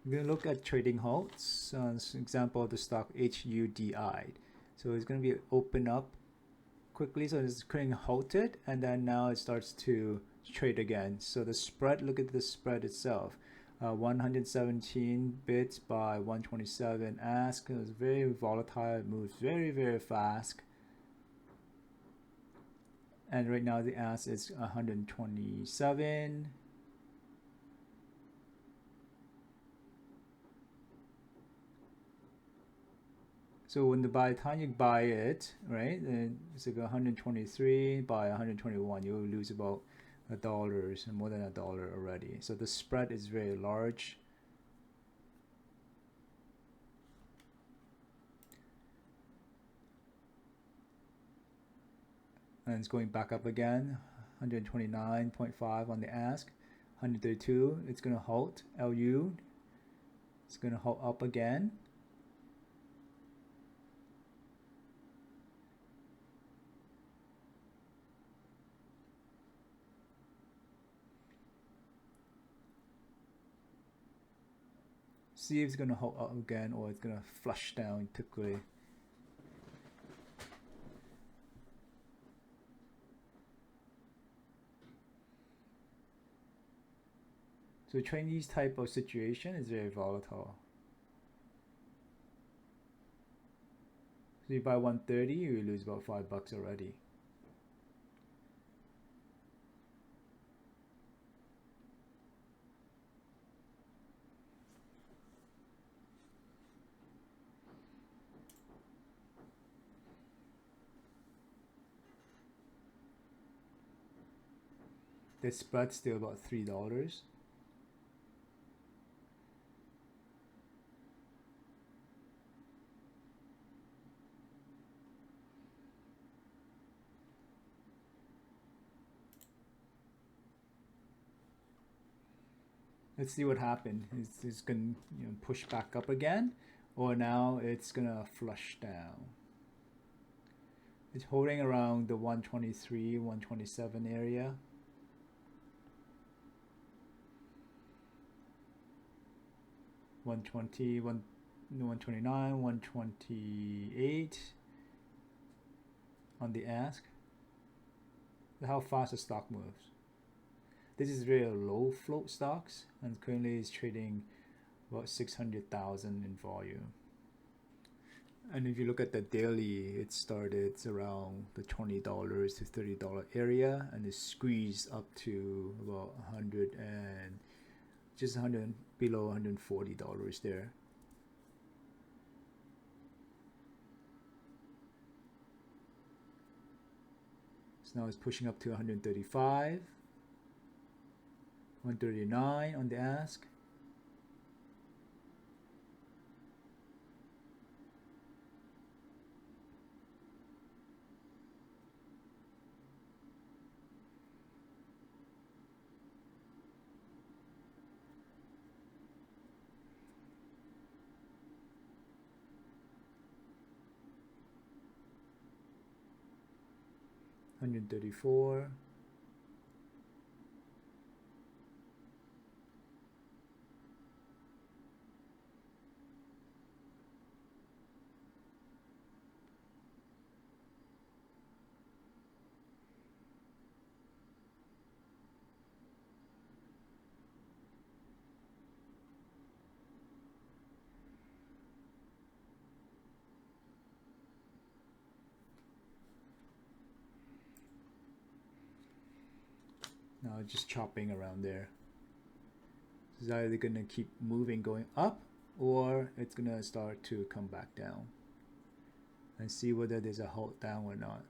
We're going to look at trading halts. This example of the stock HUDI. So it's going to be open up quickly. So it's getting halted, and then now it starts to trade again. So the spread, look at the spread itself. 117 bits by 127 ask. It was very volatile. It moves very, very fast. And right now the ask is 127. So when by the time you buy it, right, then it's like 123 by 121, you'll lose about $1, more than $1 already. So the spread is very large. And it's going back up again, 129.5 on the ask, 132. It's gonna halt. LU. It's gonna halt up again. See if it's gonna hold up again or it's gonna flush down typically. So Chinese type of situation is very volatile. So you buy 130, you lose about $5 already. The spread's still about $3. Let's see what happened. It's gonna push back up again, or now it's gonna flush down. It's holding around the 123, 127 area. 120, 129, 128 on the ask. How fast the stock moves. This is very low float stocks, and currently is trading about 600,000 in volume. And if you look at the daily, it started around the $20 to $30 area, and it squeezed up to about 100 and just 100 below $140 there. So now it's pushing up to 135, 139 on the ask. $134. Now it's just chopping around there. It's either gonna keep moving going up, or it's gonna start to come back down, and see whether there's a halt down or not.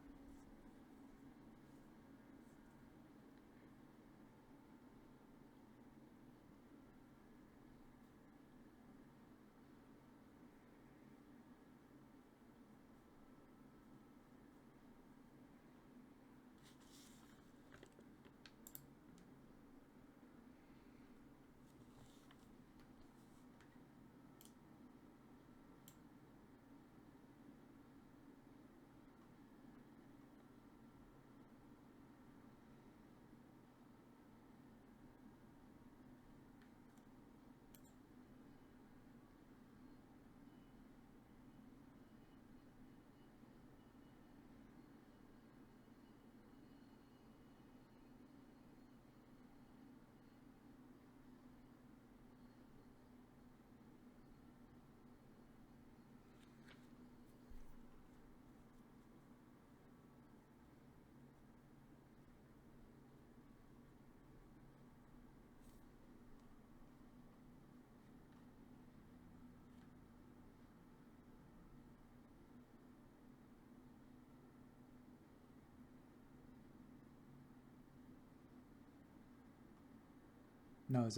Now it's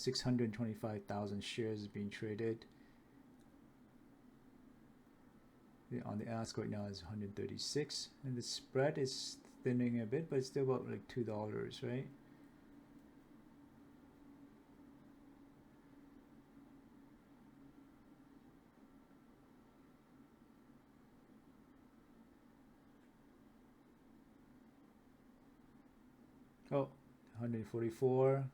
625,000 shares being traded. On the ask right now is 136, and the spread is thinning a bit, but it's still about like $2, right? Oh, 144.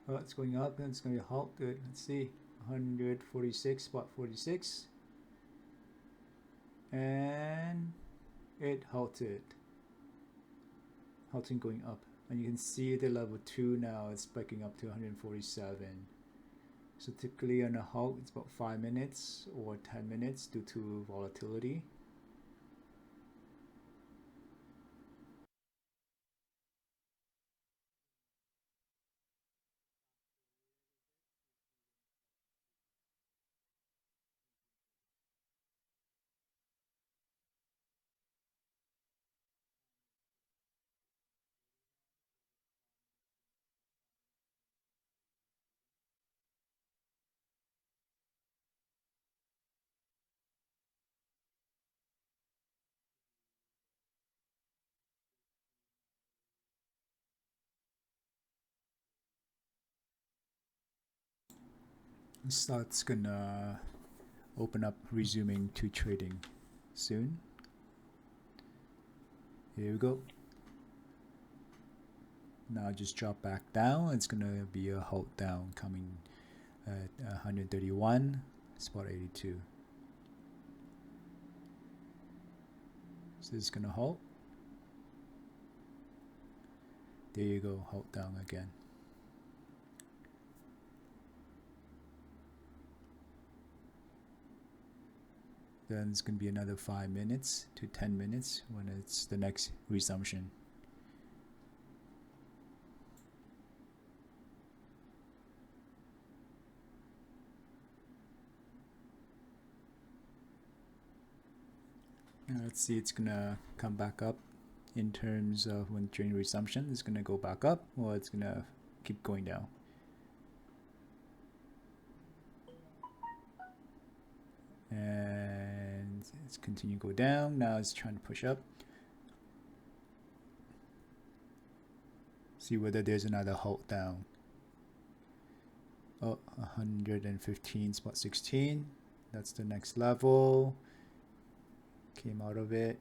Oh, it's going up, and it's going to be halt. Good. Let's see. 146, spot 46. And it halted. Halting going up. And you can see the level 2 now is spiking up to 147. So typically on a halt, it's about 5 minutes or 10 minutes due to volatility. So it's gonna open up, resuming to trading soon. Here we go. Now just drop back down. It's gonna be a halt down coming at 131, spot 82. So it's gonna halt. There you go, halt down again. Then it's gonna be another 5 minutes to 10 minutes when it's the next resumption. Let's see, it's gonna come back up in terms of when during resumption. It's gonna go back up, or it's gonna keep going down. And it's continue to go down. Now it's trying to push up. See whether there's another halt down. Oh, 115, spot 16. That's the next level. Came out of it.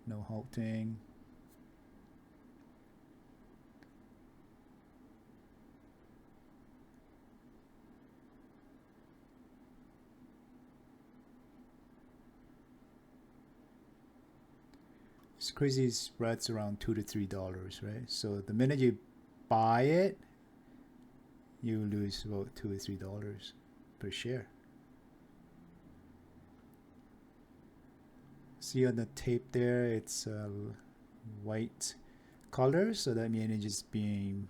No halting. It's crazy spreads around $2 to $3, right? So the minute you buy it, you lose about $2 or $3 per share. See on the tape there, it's white color, so that means it's just being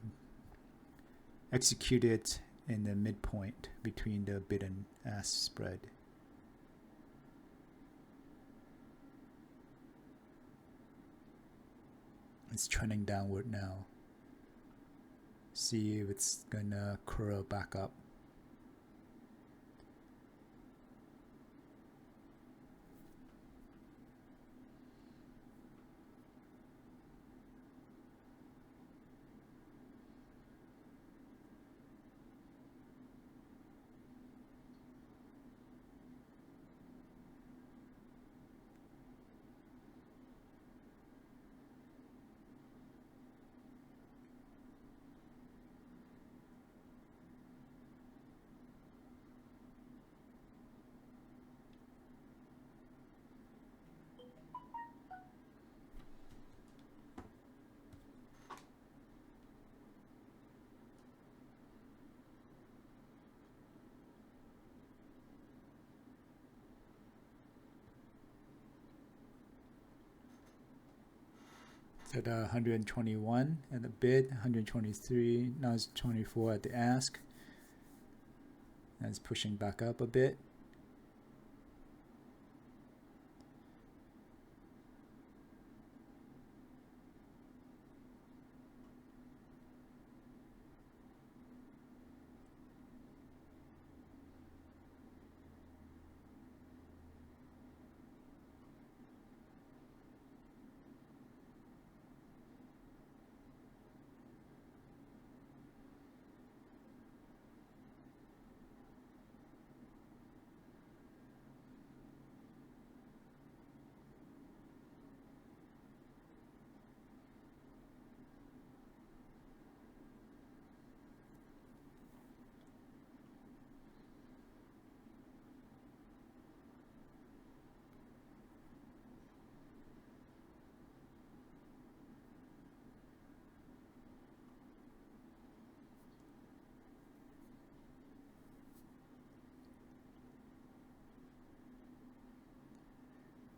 executed in the midpoint between the bid and ask spread. It's trending downward now. See if it's gonna curl back up. at 121 at the bid, 123. Now it's 24 at the ask. And it's pushing back up a bit.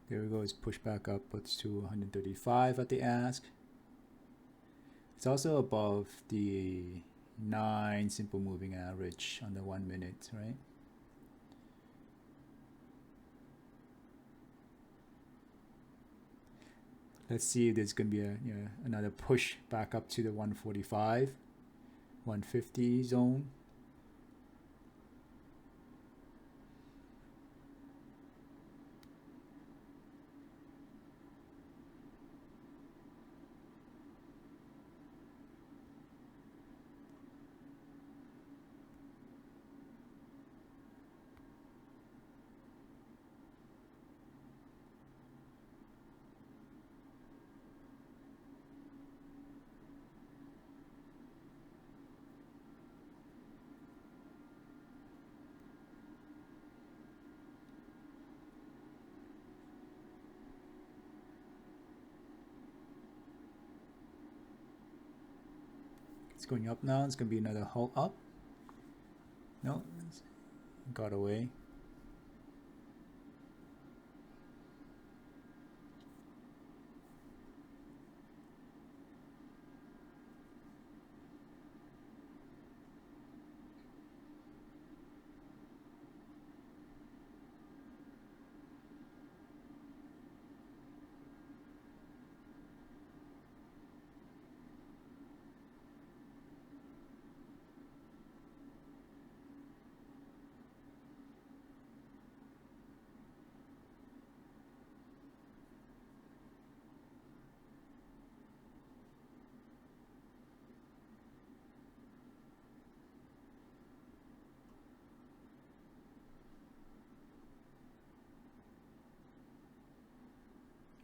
There we go, it's pushed back upwards to 135 at the ask. It's also above the 9 simple moving average on the 1 minute, right? Let's see if there's going to be another push back up to the 145, 150 zone. It's going up now. It's going to be another halt up. No, it got away.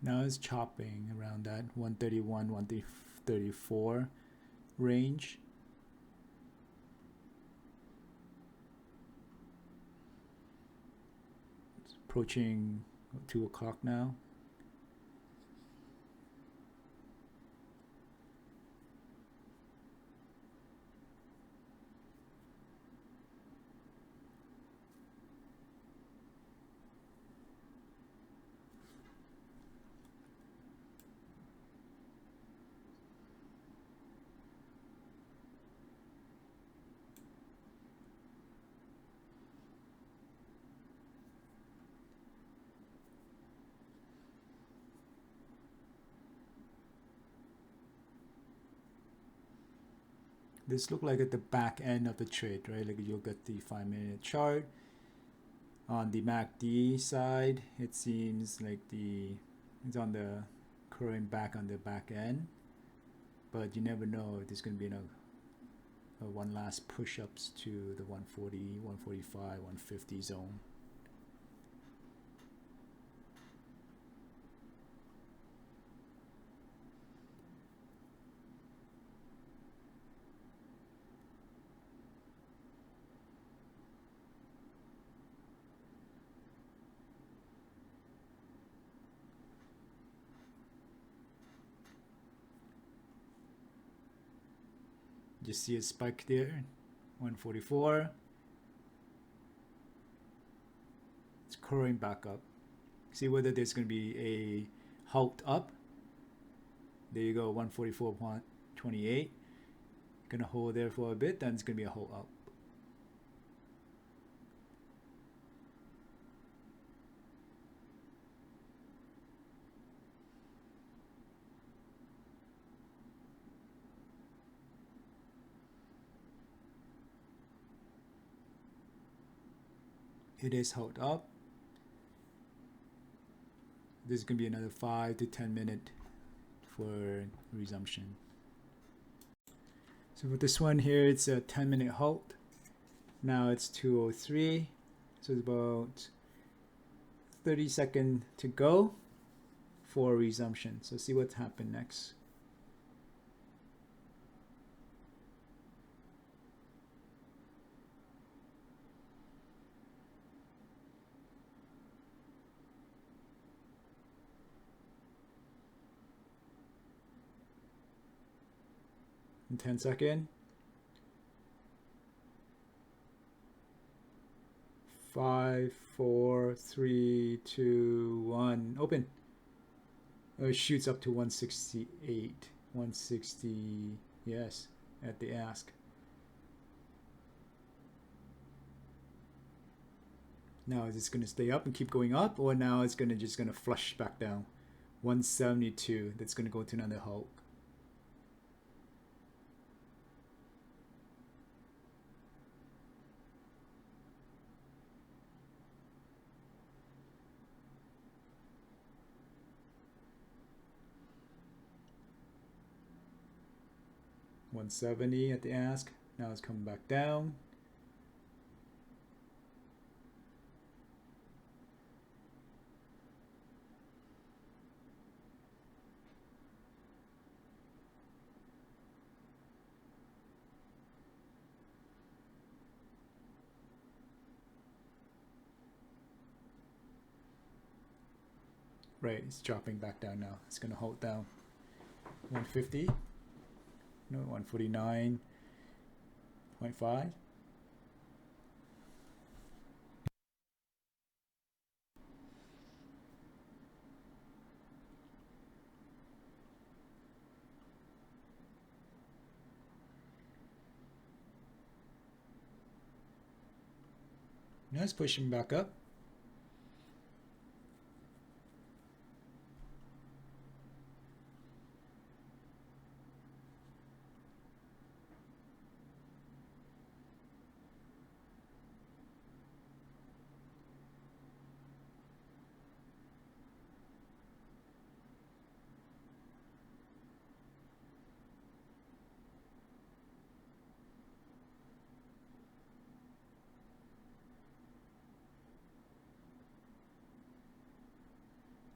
Now it's chopping around that 131, 134 range. It's approaching 2 o'clock now. This look like at the back end of the trade, right? Like you look at the 5-minute chart. On the MACD side, it seems like it's on the current back on the back end, but you never know if there's going to be one last push-ups to the 140, 145, 150 zone. Just see a spike there, 144. It's curling back up. See whether there's going to be a halt up There you go, 144.28. Gonna hold there for a bit, then it's gonna be a hold up. It is held up. This is gonna be another 5 to 10 minute for resumption. So for this one here, it's a 10-minute halt. Now it's 2:03, so it's about 30 seconds to go for resumption. So see what's happened next. In 10 seconds. 5, 4, 3, 2, 1. Open. Oh, it shoots up to 168. 160. Yes, at the ask. Now is this going to stay up and keep going up, or now it's just going to flush back down? 172. That's going to go to another halt. $170 at the ask. Now it's coming back down. Right, it's dropping back down now. It's going to hold down. 150. No, 149.5. Now it's pushing back up.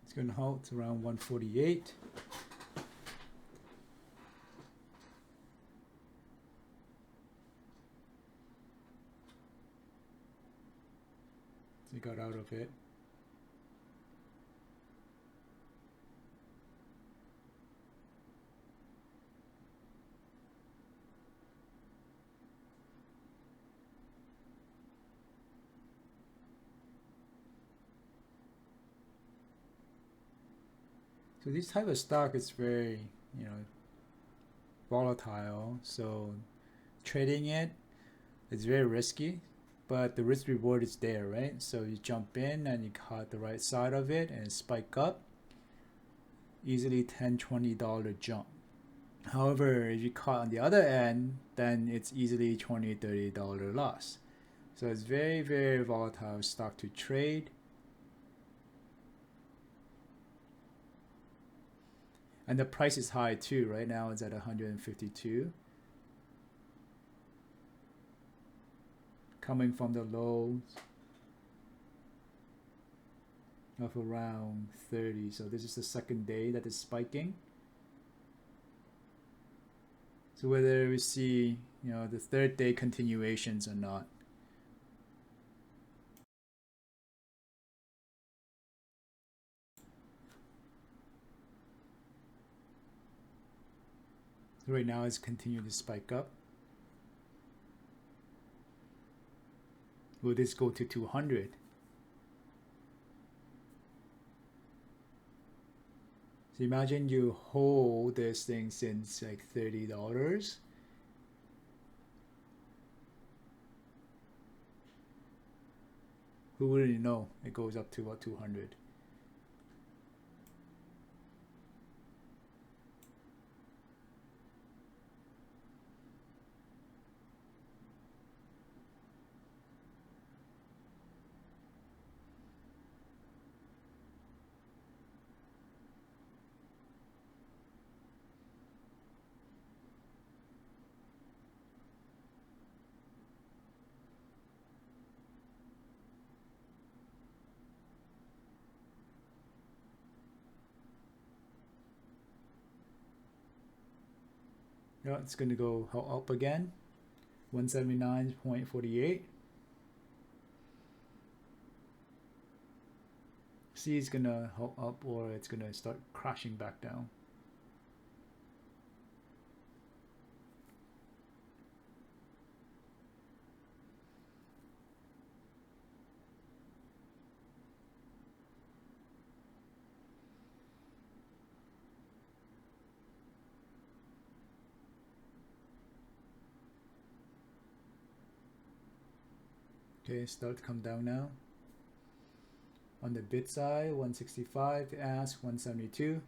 It's going to halt around 148. So you got out of it. So this type of stock is very, volatile. So trading it is very risky, but the risk reward is there, right? So you jump in and you caught the right side of it and spike up, easily $10-$20 jump. However, if you caught on the other end, then it's easily $20-$30 loss. So it's very, very volatile stock to trade. And the price is high too. Right now it's at 152. Coming from the lows of around 30. So this is the second day that is spiking. So whether we see, the third day continuations or not. So right now it's continuing to spike up. Will this go to 200? So imagine you hold this thing since like $30. Who wouldn't know? It goes up to about 200. Yeah, it's going to go up again. 179.48. See, it's gonna hold up or it's gonna start crashing back down. Okay, start to come down now. On the bid side, 165, the ask 172.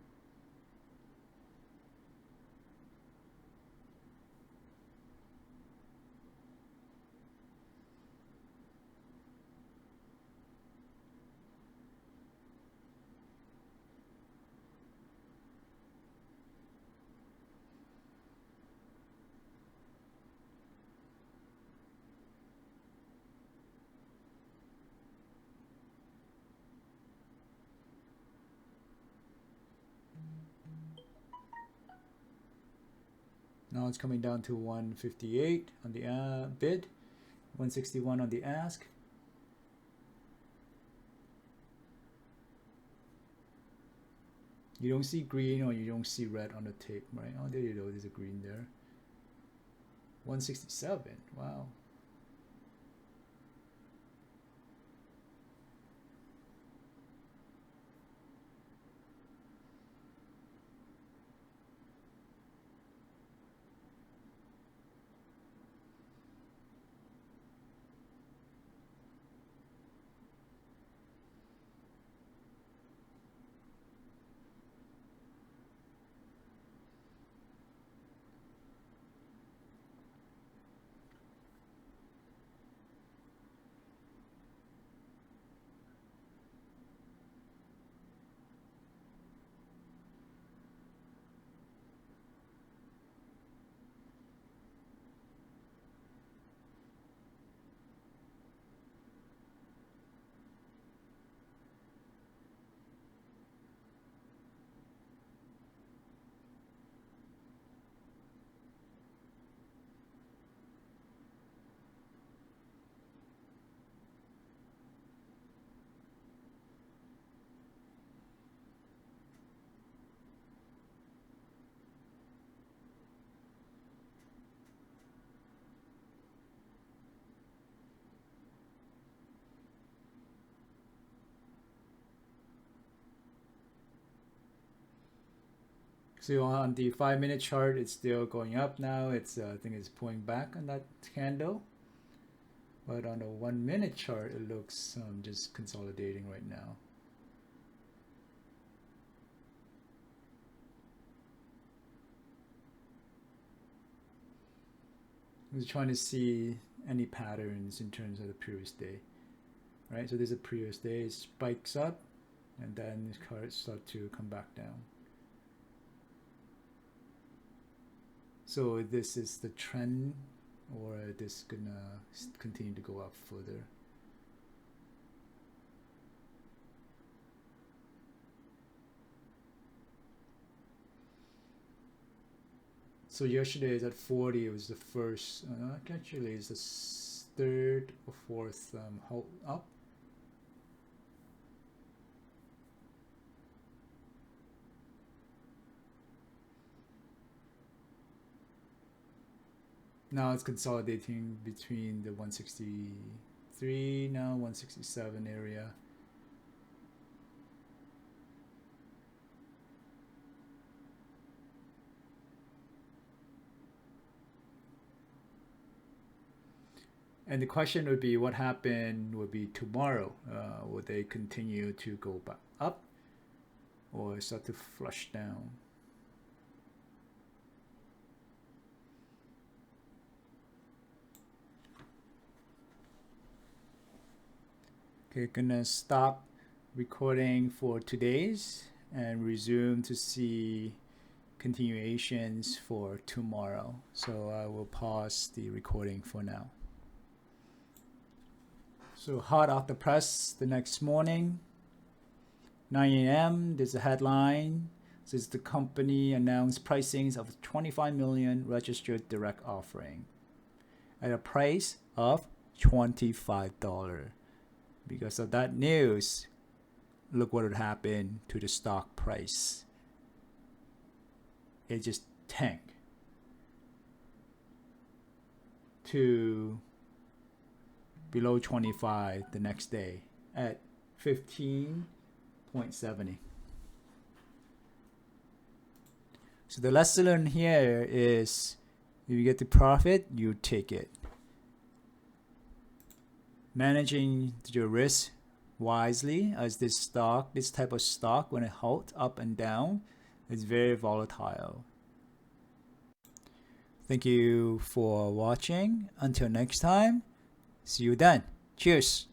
Now it's coming down to 158 on the bid, 161 on the ask. You don't see green or you don't see red on the tape, right? Oh, there you go. There's a green there. 167. Wow. So on the 5-minute chart, it's still going up now. It's I think it's pulling back on that candle. But on the 1-minute chart, it looks just consolidating right now. I was trying to see any patterns in terms of the previous day, right? So there's a previous day, it spikes up, and then the cards start to come back down. So this is the trend, or this gonna continue to go up further? So yesterday is at 40. It was the first. Actually, it's the third or fourth halt up. Now it's consolidating between the 163 now 167 area. And the question would be, what happened would be tomorrow? Would they continue to go back up or start to flush down? Okay, gonna stop recording for today's and resume to see continuations for tomorrow. So I will pause the recording for now. So hot off the press the next morning, 9 a.m. There's a headline. Says the company announced pricings of 25 million registered direct offering at a price of $25. Because of that news, look what would happen to the stock price. It just tanked to below 25 the next day at 15.70. So the lesson learned here is if you get the profit, you take it. Managing your risk wisely, as this type of stock, when it halts up and down, is very volatile. Thank you for watching. Until next time, see you then. Cheers.